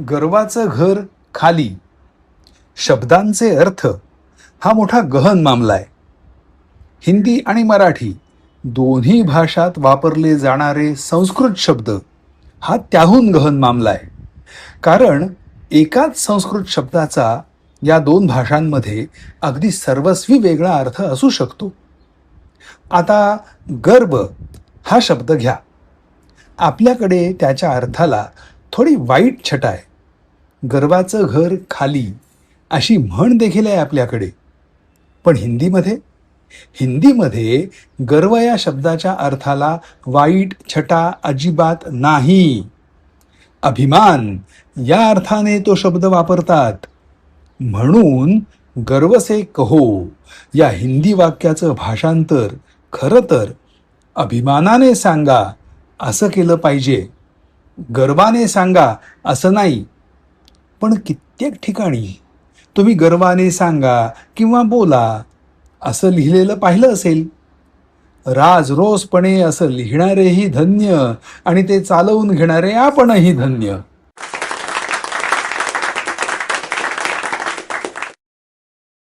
गर्वाचं घर खाली शब्दांचे अर्थ हा मोठा गहन मामला आहे. हिंदी आणि मराठी दोन्ही भाषात वापरले जाणारे संस्कृत शब्द हा त्याहून गहन मामला आहे. कारण एकाच संस्कृत शब्दाचा या दोन भाषांमध्ये अगदी सर्वस्वी वेगळा अर्थ असू शकतो. आता गर्व हा शब्द घ्या. आपल्याकडे त्याच्या अर्थाला थोडी वाईट छटा आहे. गर्वाचं घर खाली अशी म्हण देखील आहे आपल्याकडे. पण हिंदीमध्ये गर्व या शब्दाच्या अर्थाला वाईट छटा अजिबात नाही. अभिमान या अर्थाने तो शब्द वापरतात. म्हणून गर्व से कहो या हिंदी वाक्याचं भाषांतर खरं तर अभिमानाने सांगा असं केलं पाहिजे. गर्वाने सांगा असं नाही. पण कित्येक ठिकाणी तुम्ही गर्वाने सांगा किंवा बोला असं लिहिलेलं पाहिलं असेल. राजरोसपणे असं लिहिणारेही धन्य आणि ते चालवून घेणारे आपणही धन्य.